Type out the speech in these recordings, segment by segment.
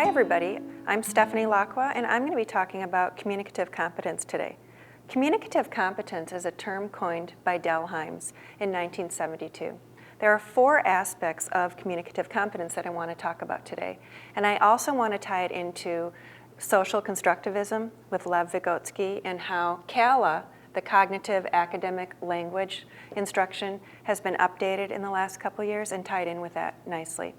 everybody, I'm Stephanie Lacqua, and I'm going to be talking about communicative competence today. Communicative competence is a term coined by Del Hymes in 1972. There are 4 aspects of communicative competence that I want to talk about today, and I also want to tie it into social constructivism with Lev Vygotsky and how CALA, the cognitive academic language instruction, has been updated in the last couple years and tied in with that nicely.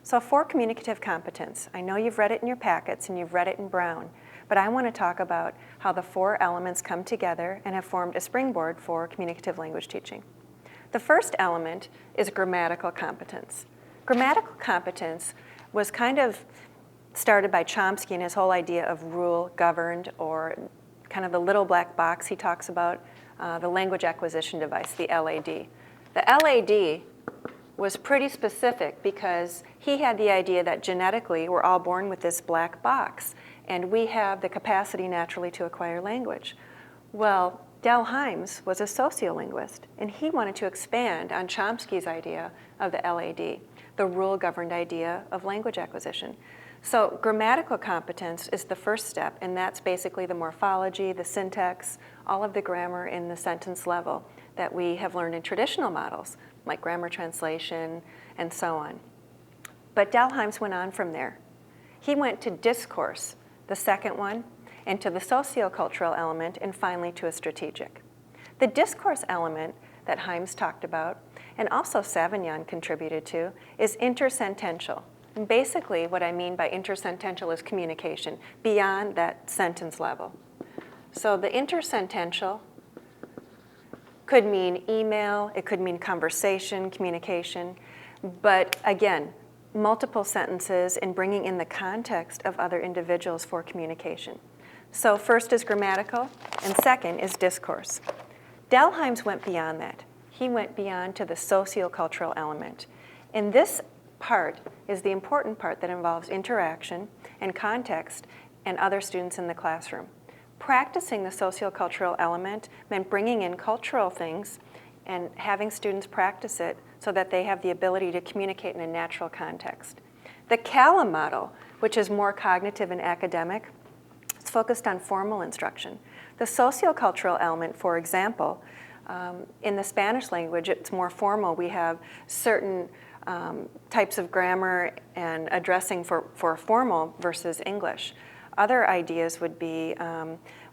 So for communicative competence, I know you've read it in your packets and you've read it in Brown, but I want to talk about how the 4 elements come together and have formed a springboard for communicative language teaching. The first element is grammatical competence. Grammatical competence was kind of started by Chomsky and his whole idea of rule governed, or kind of the little black box he talks about, the language acquisition device, the LAD. The LAD was pretty specific because he had the idea that genetically we're all born with this black box and we have the capacity naturally to acquire language. Well, Del Hymes was a sociolinguist and he wanted to expand on Chomsky's idea of the LAD, the rule-governed idea of language acquisition. So grammatical competence is the first step, and that's basically the morphology, the syntax, all of the grammar in the sentence level that we have learned in traditional models, like grammar translation and so on. But Del Hymes went on from there. He went to discourse, the second one, and to the socio-cultural element, and finally to a strategic. The discourse element that Hymes talked about, and also Savignon contributed to, is intersentential. And basically what I mean by intersentential is communication beyond that sentence level. So the intersentential could mean email, it could mean conversation, communication, but again, multiple sentences and bringing in the context of other individuals for communication. So first is grammatical, and second is discourse. Del Hymes went beyond that. He went beyond to the socio-cultural element. And this part is the important part that involves interaction and context and other students in the classroom. Practicing the socio-cultural element meant bringing in cultural things and having students practice it so that they have the ability to communicate in a natural context. The CALA model, which is more cognitive and academic, it's focused on formal instruction. The socio-cultural element, for example, in the Spanish language, it's more formal. We have certain types of grammar and addressing for formal versus English. Other ideas would be,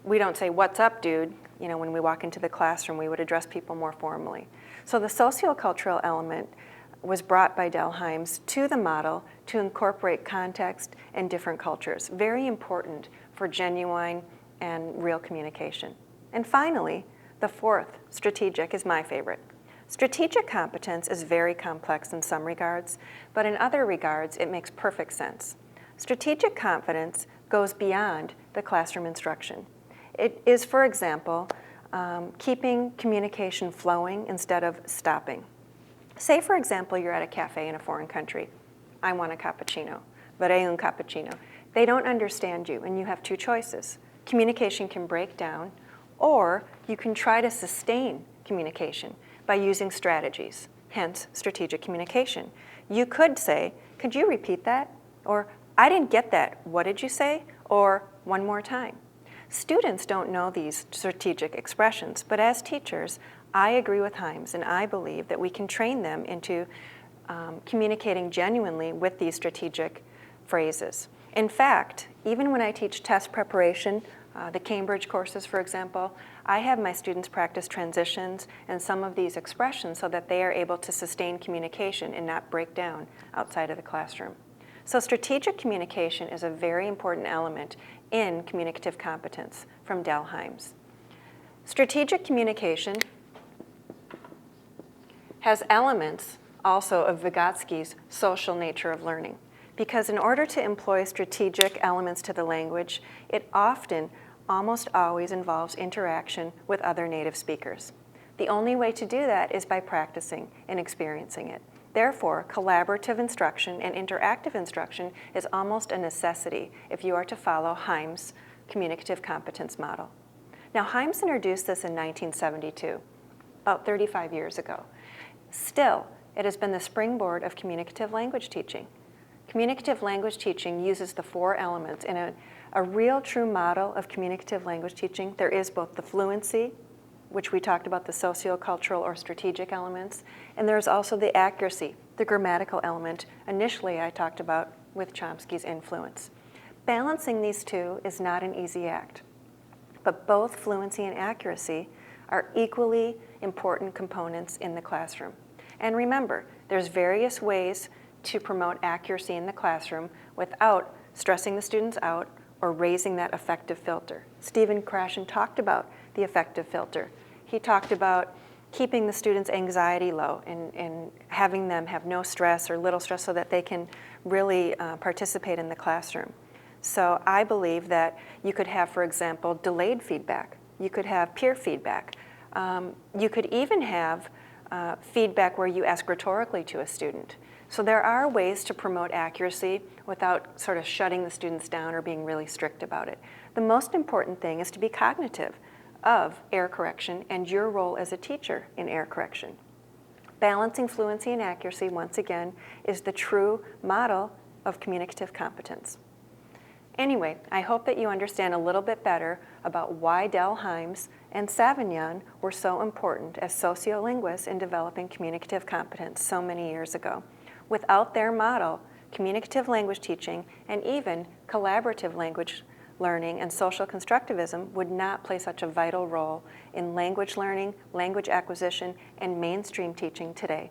we don't say, "What's up, dude?" You know, when we walk into the classroom, we would address people more formally. So the socio-cultural element was brought by Del Hymes to the model to incorporate context and different cultures. Very important for genuine and real communication. And finally, the fourth, strategic, is my favorite. Strategic competence is very complex in some regards, but in other regards, it makes perfect sense. Strategic competence goes beyond the classroom instruction. It is, for example, keeping communication flowing instead of stopping. Say, for example, you're at a cafe in a foreign country. I want a cappuccino. Vorrei un cappuccino. They don't understand you, and you have 2 choices. Communication can break down, or you can try to sustain communication by using strategies, hence strategic communication. You could say, "Could you repeat that?" Or, "I didn't get that. What did you say?" Or, "One more time." Students don't know these strategic expressions, but as teachers, I agree with Hymes, and I believe that we can train them into communicating genuinely with these strategic phrases. In fact, even when I teach test preparation, the Cambridge courses, for example, I have my students practice transitions and some of these expressions so that they are able to sustain communication and not break down outside of the classroom. So strategic communication is a very important element in communicative competence from Del Hymes. Strategic communication has elements also of Vygotsky's social nature of learning, because in order to employ strategic elements to the language, it often, almost always involves interaction with other native speakers. The only way to do that is by practicing and experiencing it. Therefore, collaborative instruction and interactive instruction is almost a necessity if you are to follow Hymes' communicative competence model. Now, Hymes introduced this in 1972, about 35 years ago. Still, it has been the springboard of communicative language teaching. Communicative language teaching uses the 4 elements. In a real true model of communicative language teaching, there is both the fluency, which we talked about, the socio-cultural or strategic elements, and there's also the accuracy, the grammatical element. Initially, I talked about with Chomsky's influence. Balancing these 2 is not an easy act, but both fluency and accuracy are equally important components in the classroom. And remember, there's various ways to promote accuracy in the classroom without stressing the students out or raising that affective filter. Stephen Krashen talked about the affective filter. He talked about keeping the students' anxiety low and having them have no stress or little stress so that they can really participate in the classroom. So I believe that you could have, for example, delayed feedback. You could have peer feedback. You could even have feedback where you ask rhetorically to a student. So there are ways to promote accuracy without sort of shutting the students down or being really strict about it. The most important thing is to be cognitive of error correction and your role as a teacher in error correction. Balancing fluency and accuracy, once again, is the true model of communicative competence. Anyway, I hope that you understand a little bit better about why Delheims and Savignon were so important as sociolinguists in developing communicative competence so many years ago. Without their model, communicative language teaching and even collaborative language learning and social constructivism would not play such a vital role in language learning, language acquisition, and mainstream teaching today.